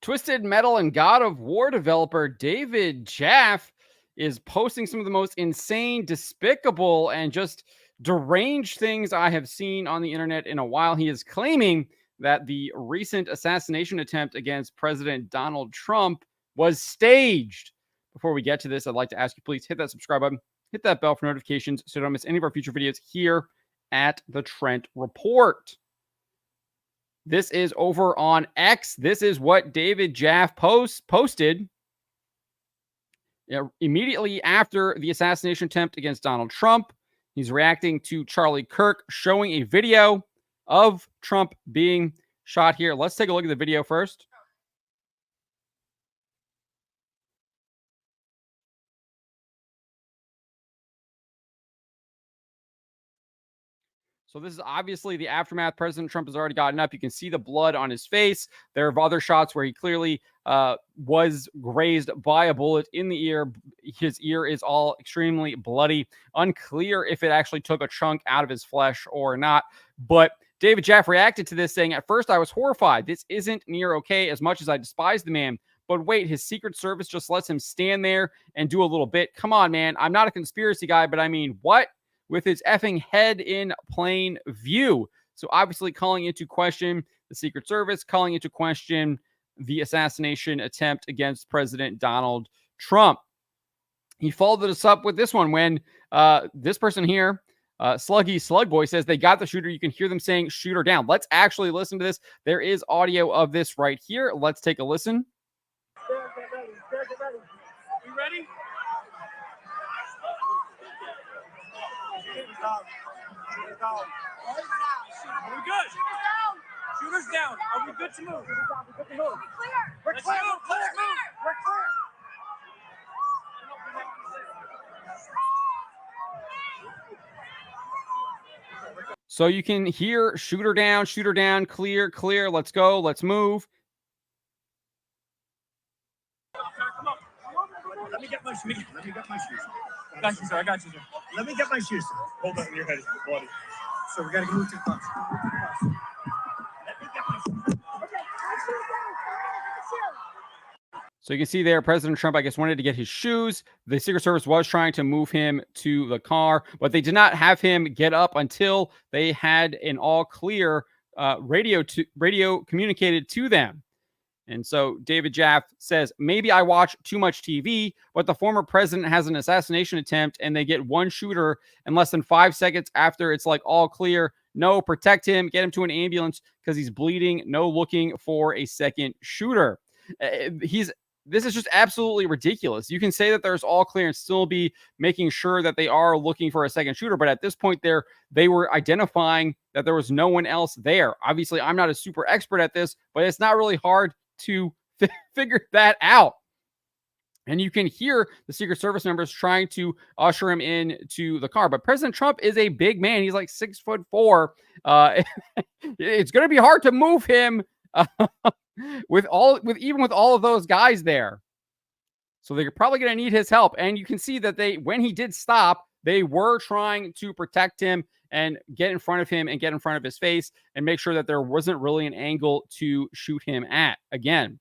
Twisted Metal and God of War developer David Jaffe is posting some of the most insane, despicable, and just deranged things I have seen on the internet in a while. He is claiming that the recent assassination attempt against President Donald Trump was staged. Before we get to this, I'd like to ask you, please hit that subscribe button, hit that bell for notifications so you don't miss any of our future videos here at the Trent Report. This is over on X. This is what David Jaffe posted immediately after the assassination attempt against Donald Trump. He's reacting to Charlie Kirk showing a video of Trump being shot here. Let's take a look at the video first. So this is obviously the aftermath. President Trump has already gotten up. You can see the blood on his face. There are other shots where he clearly was grazed by a bullet in the ear. His ear is all extremely bloody. Unclear if it actually took a chunk out of his flesh or not. But David Jaffe reacted to this saying, "At first I was horrified. This isn't near okay as much as I despise the man. But wait, his Secret Service just lets him stand there and do a little bit. Come on, man. I'm not a conspiracy guy, but I mean, what? With his effing head in plain view." So obviously calling into question the Secret Service, calling into question the assassination attempt against President Donald Trump. He followed this up with this one when this person here, Sluggy Slug Boy, says they got the shooter. You can hear them saying shoot her down. Let's actually listen to this. There is audio of this right here. Let's take a listen. Get ready. You ready? Are we good? Shooters down. Are we good to move? We're clear. Let's move. We're clear. So you can hear shoot her down, clear, let's go, let's move. Come on. Let me get my shoes. I got you, sir. Let me get my shoes. Hold on, your head is bloody. So we gotta go move to the bus. Let me get my shoes. So you can see there, President Trump, I guess, wanted to get his shoes. The Secret Service was trying to move him to the car, but they did not have him get up until they had an all clear radio communicated to them. And so David Jaffe says, maybe I watch too much TV, but the former president has an assassination attempt and they get one shooter in less than 5 seconds after it's like all clear. No, protect him, get him to an ambulance because he's bleeding. No looking for a second shooter. This is just absolutely ridiculous. You can say that there's all clear and still be making sure that they are looking for a second shooter. But at this point they were identifying that there was no one else there. Obviously, I'm not a super expert at this, but it's not really hard to figure that out. And you can hear the Secret Service members trying to usher him into the car. But President Trump is a big man. He's like 6'4". It's going to be hard to move him with all of those guys there. So they're probably going to need his help. And you can see that when he did stop, they were trying to protect him and get in front of him and get in front of his face and make sure that there wasn't really an angle to shoot him at. Again,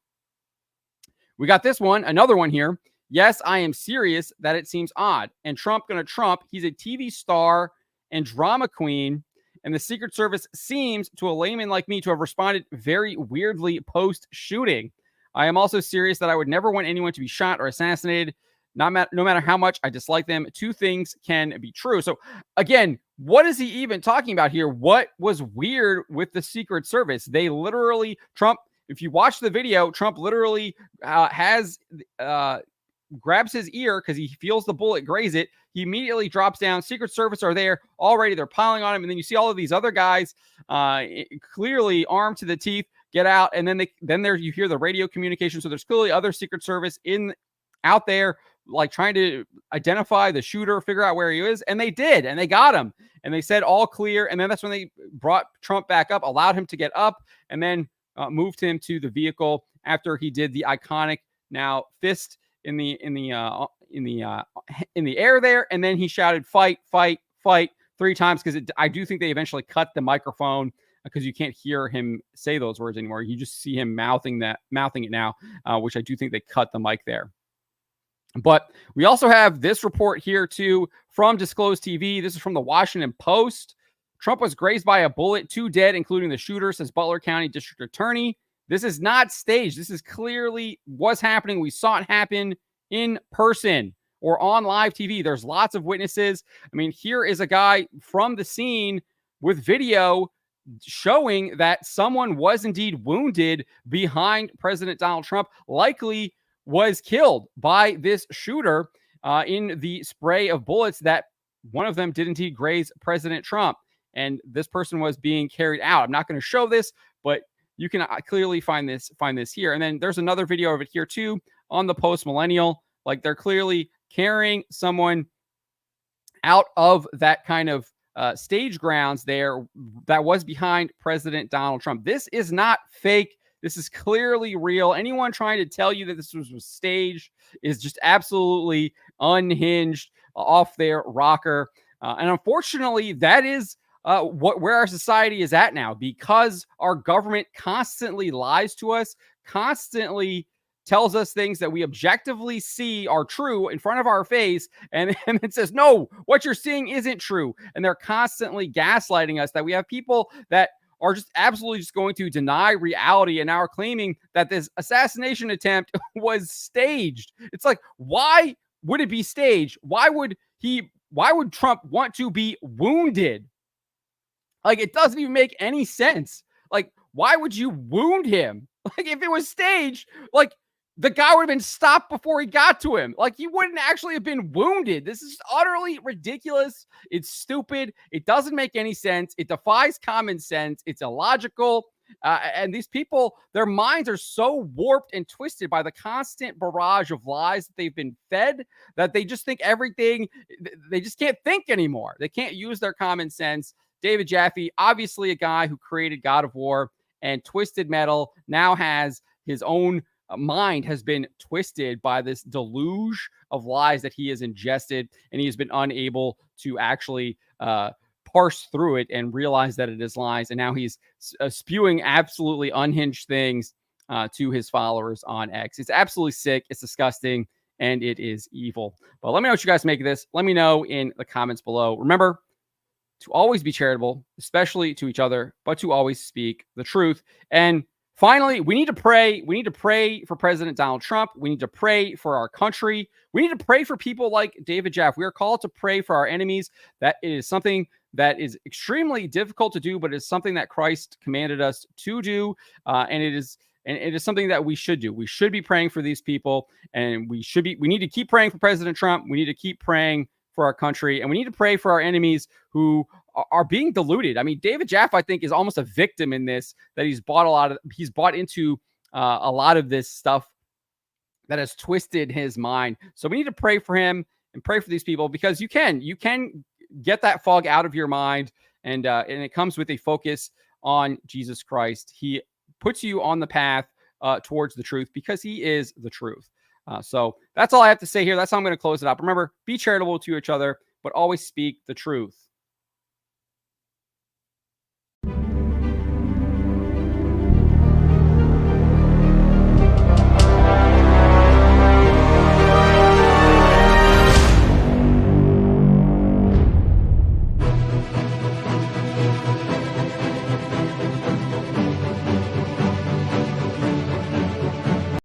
we got this one, another one here. Yes, I am serious that it seems odd. And Trump gonna Trump. He's a TV star and drama queen. And the Secret Service seems, to a layman like me, to have responded very weirdly post-shooting. I am also serious that I would never want anyone to be shot or assassinated, no matter how much I dislike them. Two things can be true. So, again, what is he even talking about here? What was weird with the Secret Service? They literally, Trump, if you watch the video, Trump literally grabs his ear because he feels the bullet graze it. He immediately drops down. Secret Service are there already. They're piling on him. And then you see all of these other guys clearly armed to the teeth get out. And then you hear the radio communication. So there's clearly other Secret Service out there like trying to identify the shooter, figure out where he is. And they did. And they got him. And they said all clear. And then that's when they brought Trump back up, allowed him to get up, and then moved him to the vehicle after he did the iconic now fist in the air there, and then he shouted fight 3 times because I do think they eventually cut the microphone because you can't hear him say those words anymore. You just see him mouthing it now, which I do think they cut the mic there. But we also have this report here too from Disclosed TV. This is from the Washington Post. Trump was grazed by a bullet, 2 dead, including the shooter, says Butler County District Attorney. This is not staged. This is clearly what's happening. We saw it happen in person or on live TV. There's lots of witnesses. I mean, here is a guy from the scene with video showing that someone was indeed wounded behind President Donald Trump, likely was killed by this shooter in the spray of bullets that one of them did indeed graze President Trump. And this person was being carried out. I'm not going to show this, but you can clearly find this here. And then there's another video of it here too on the Post Millennial. Like they're clearly carrying someone out of that kind of stage grounds there that was behind President Donald Trump. This is not fake. This is clearly real. Anyone trying to tell you that this was staged is just absolutely unhinged, off their rocker. And unfortunately, that is where our society is at now, because our government constantly lies to us, constantly tells us things that we objectively see are true in front of our face, and it says, no, what you're seeing isn't true. And they're constantly gaslighting us, that we have people that are just absolutely just going to deny reality and now are claiming that this assassination attempt was staged. It's like, why would it be staged? Why would Trump want to be wounded? Like, it doesn't even make any sense. Like, why would you wound him? Like, if it was staged, like, the guy would have been stopped before he got to him. Like, he wouldn't actually have been wounded. This is utterly ridiculous. It's stupid. It doesn't make any sense. It defies common sense. It's illogical. And these people, their minds are so warped and twisted by the constant barrage of lies that they've been fed, that they just think everything, they just can't think anymore. They can't use their common sense. David Jaffe, obviously a guy who created God of War and Twisted Metal, now has his own mind has been twisted by this deluge of lies that he has ingested, and he has been unable to actually parse through it and realize that it is lies. And now he's spewing absolutely unhinged things to his followers on X. It's absolutely sick. It's disgusting, and it is evil. But let me know what you guys make of this. Let me know in the comments below. Remember to always be charitable, especially to each other, but to always speak the truth. And finally, we need to pray. We need to pray for President Donald Trump. We need to pray for our country. We need to pray for people like David Jaffe. We are called to pray for our enemies. That is something that is extremely difficult to do, but it's something that Christ commanded us to do. And it is something that we should do. We should be praying for these people, and we need to keep praying for President Trump. We need to keep praying for our country, and we need to pray for our enemies who are being deluded. I mean, David Jaffe, I think, is almost a victim in this, that he's bought into a lot of this stuff that has twisted his mind. So we need to pray for him and pray for these people, because you can get that fog out of your mind, and it comes with a focus on Jesus Christ. He puts you on the path towards the truth, because he is the truth. So that's all I have to say here. That's how I'm going to close it up. Remember, be charitable to each other, but always speak the truth.